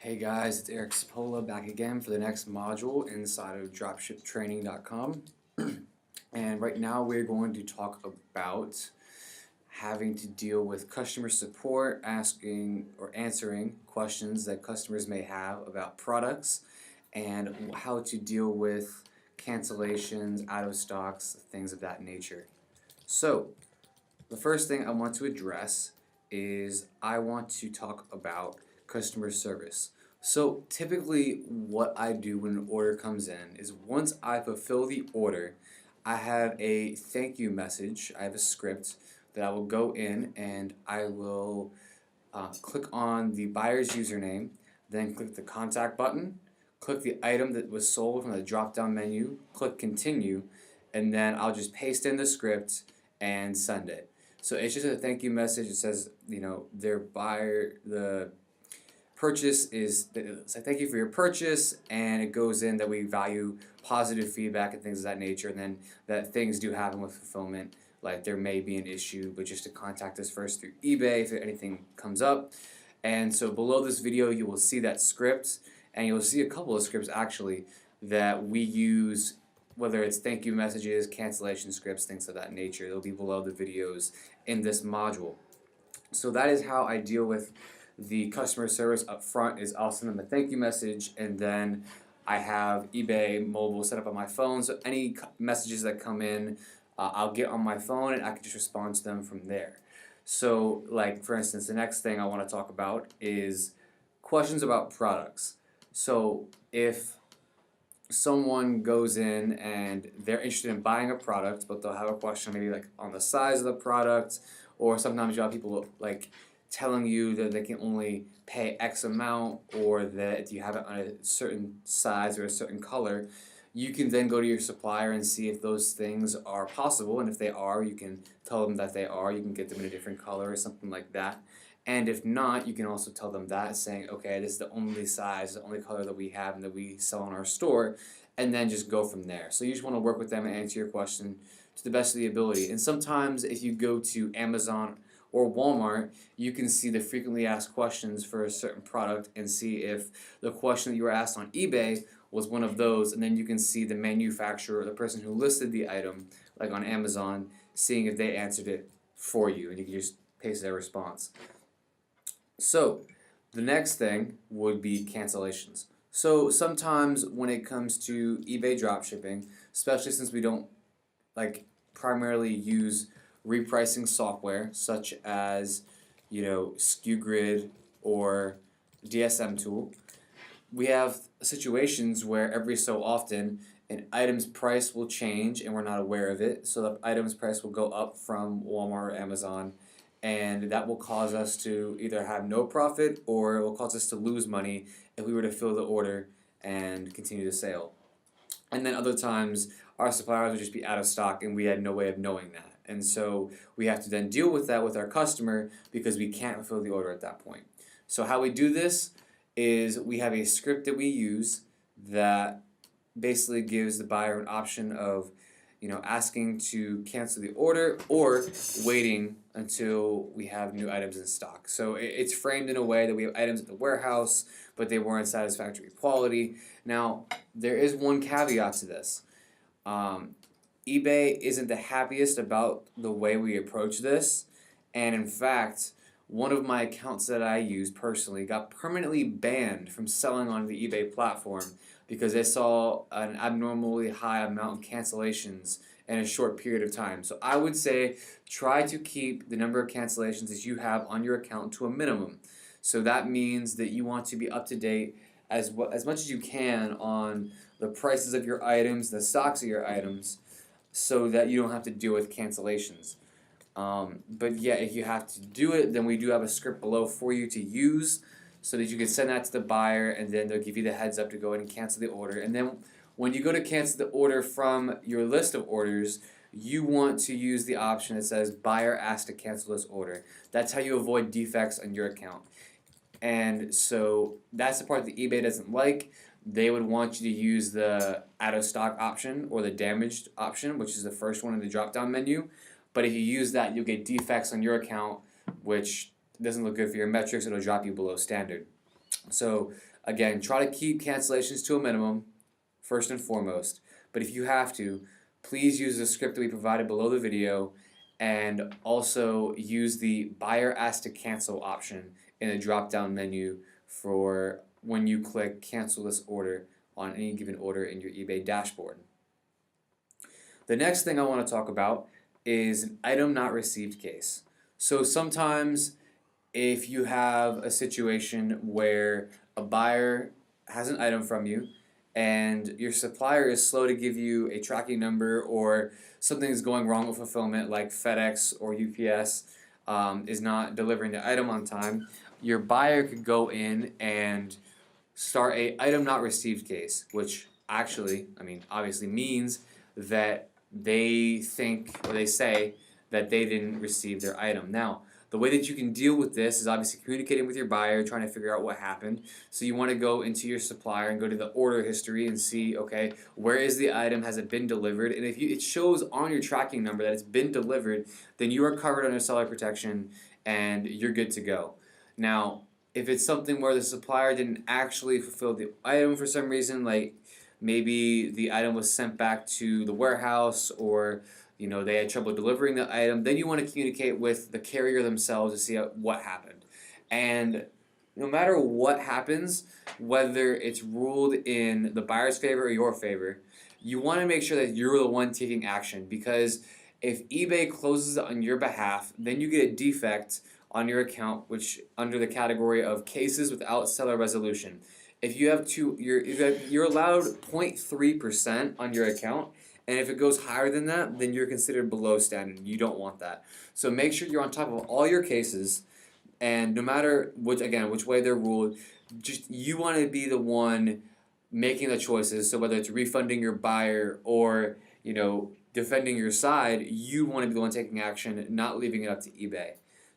Hey guys, it's Eric Spola back again for the next module inside of dropshiptraining.com. And right now we're going to talk about having to deal with customer support, asking or answering questions that customers may have about products, and how to deal with cancellations, out of stocks, things of that nature. So, the first thing I want to address is I want to talk about customer service. So typically what I do when an order comes in is once I fulfill the order, I have a thank you message. I have a script that I will go in and I will click on the buyer's username, then click the contact button, click the item that was sold from the drop down menu, click continue, and then I'll just paste in the script and send it. So it's just a thank you message. It says, their buyer, the purchase is, so thank you for your purchase, and it goes in that we value positive feedback and things of that nature, and then that things do happen with fulfillment, like there may be an issue, but just to contact us first through eBay if anything comes up. And so below this video you will see that script, and you'll see a couple of scripts actually that we use, whether it's thank you messages, cancellation scripts, things of that nature. They'll be below the videos in this module. So that is how I deal with the customer service up front. Is I'll send them a thank you message, and then I have eBay mobile set up on my phone, so any messages that come in, I'll get on my phone and I can just respond to them from there. So like for instance, the next thing I want to talk about is questions about products. So if someone goes in and they're interested in buying a product, but they'll have a question maybe like on the size of the product, or sometimes you have people like telling you that they can only pay X amount, or that if you have it on a certain size or a certain color, you can then go to your supplier and see if those things are possible, and if they are, you can tell them that they are. You can get them in a different color or something like that. And if not, you can also tell them that, saying, okay, this is the only size, the only color that we have and that we sell in our store, and then just go from there. So you just want to work with them and answer your question to the best of the ability. And sometimes if you go to Amazon or Walmart, you can see the frequently asked questions for a certain product and see if the question that you were asked on eBay was one of those, and then you can see the manufacturer, the person who listed the item, like on Amazon, seeing if they answered it for you, and you can just paste their response. So the next thing would be cancellations. So sometimes when it comes to eBay dropshipping, especially since we don't primarily use repricing software such as SKU Grid or DSM tool, we have situations where every so often an item's price will change and we're not aware of it. So the item's price will go up from Walmart or Amazon, and that will cause us to either have no profit, or it will cause us to lose money if we were to fill the order and continue the sale. And then other times our suppliers would just be out of stock and we had no way of knowing that. And so we have to then deal with that with our customer because we can't fulfill the order at that point. So how we do this is we have a script that we use that basically gives the buyer an option of asking to cancel the order or waiting until we have new items in stock. So it's framed in a way that we have items at the warehouse, but they weren't satisfactory quality. Now, there is one caveat to this. eBay isn't the happiest about the way we approach this, and in fact, one of my accounts that I use personally got permanently banned from selling on the eBay platform because they saw an abnormally high amount of cancellations in a short period of time. So I would say try to keep the number of cancellations that you have on your account to a minimum. So that means that you want to be up to date as much as you can on the prices of your items, the stocks of your items, so that you don't have to deal with cancellations. But yeah, if you have to do it, then we do have a script below for you to use so that you can send that to the buyer, and then they'll give you the heads up to go ahead and cancel the order. And then when you go to cancel the order from your list of orders, you want to use the option that says buyer asked to cancel this order. That's how you avoid defects on your account. And so that's the part that eBay doesn't like. They would want you to use the out of stock option or the damaged option, which is the first one in the drop down menu. But if you use that, you'll get defects on your account, which doesn't look good for your metrics. It'll drop you below standard. So Again, try to keep cancellations to a minimum, first and foremost. But if you have to, please use the script that we provided below the video, and also use the buyer asked to cancel option in the drop down menu for when you click cancel this order on any given order in your eBay dashboard. The next thing I want to talk about is an item not received case. So sometimes if you have a situation where a buyer has an item from you and your supplier is slow to give you a tracking number, or something is going wrong with fulfillment, like FedEx or UPS is not delivering the item on time, your buyer could go in and start a item not received case, which actually, obviously means that they think, or they say that they didn't receive their item. Now, the way that you can deal with this is obviously communicating with your buyer, trying to figure out what happened. So you want to go into your supplier and go to the order history and see, okay, where is the item? Has it been delivered? And if it shows on your tracking number that it's been delivered, then you are covered under seller protection and you're good to go. Now, if it's something where the supplier didn't actually fulfill the item for some reason, like maybe the item was sent back to the warehouse, or they had trouble delivering the item, then you want to communicate with the carrier themselves to see what happened. And no matter what happens, whether it's ruled in the buyer's favor or your favor, you want to make sure that you're the one taking action, because if eBay closes on your behalf, then you get a defect on your account, which under the category of cases without seller resolution. If you have you're allowed 0.3% on your account, and if it goes higher than that, then you're considered below standard. You don't want that. So make sure you're on top of all your cases, and no matter which way they're ruled, just you want to be the one making the choices. So whether it's refunding your buyer or defending your side, you want to be the one taking action, not leaving it up to eBay.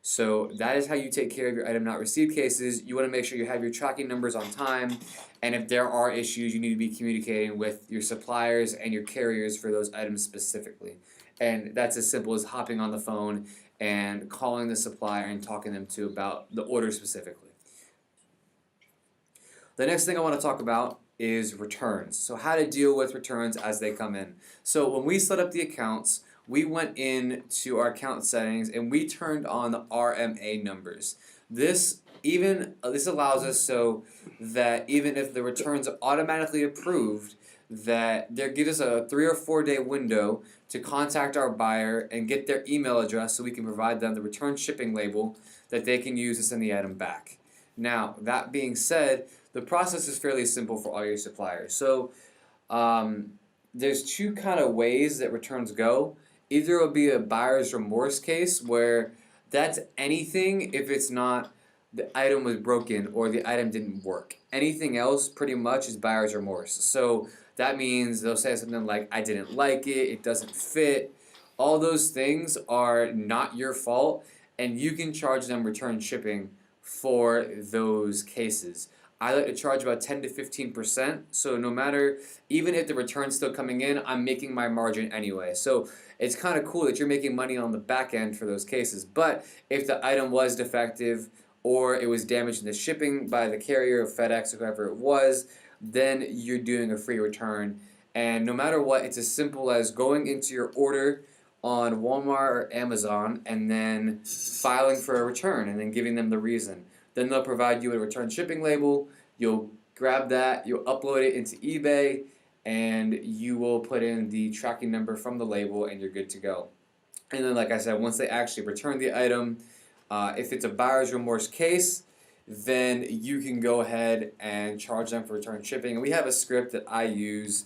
So that is how you take care of your item not received cases. You want to make sure you have your tracking numbers on time, and if there are issues, you need to be communicating with your suppliers and your carriers for those items specifically. And that's as simple as hopping on the phone and calling the supplier and talking to them about the order specifically. The next thing I want to talk about is returns. So how to deal with returns as they come in. So when we set up the accounts, we went into our account settings and we turned on the RMA numbers. This allows us so that even if the returns are automatically approved, that they give us a 3 or 4 day window to contact our buyer and get their email address so we can provide them the return shipping label that they can use to send the item back. Now, that being said, the process is fairly simple for all your suppliers. So there's two kind of ways that returns go. Either it will be a buyer's remorse case, where that's anything if it's not the item was broken or the item didn't work. Anything else pretty much is buyer's remorse. So that means they'll say something like, I didn't like it, it doesn't fit. All those things are not your fault, and you can charge them return shipping for those cases. I like to charge about 10 to 15%, so no matter, even if the return's still coming in, I'm making my margin anyway. So it's kind of cool that you're making money on the back end for those cases. But if the item was defective or it was damaged in the shipping by the carrier of FedEx or whoever it was, then you're doing a free return. And no matter what, it's as simple as going into your order on Walmart or Amazon and then filing for a return and then giving them the reason. Then they'll provide you a return shipping label. You'll grab that, you'll upload it into eBay, and you will put in the tracking number from the label, and you're good to go. And then, like I said, once they actually return the item, if it's a buyer's remorse case, then you can go ahead and charge them for return shipping. And we have a script that I use,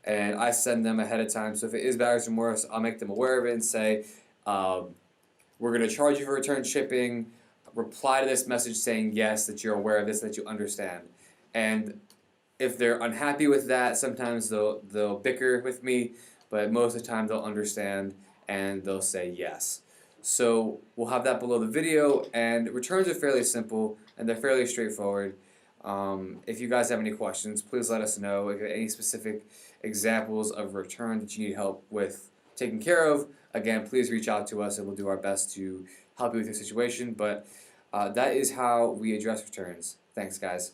and I send them ahead of time. So if it is buyer's remorse, I'll make them aware of it and say, we're going to charge you for return shipping. Reply to this message saying yes, that you're aware of this, that you understand. And if they're unhappy with that, sometimes they'll bicker with me, but most of the time they'll understand and they'll say yes. So we'll have that below the video, and returns are fairly simple and they're fairly straightforward. If you guys have any questions, please let us know. If you have any specific examples of return that you need help with taking care of, again, please reach out to us and we'll do our best to help you with your situation. But that is how we address returns. Thanks, guys.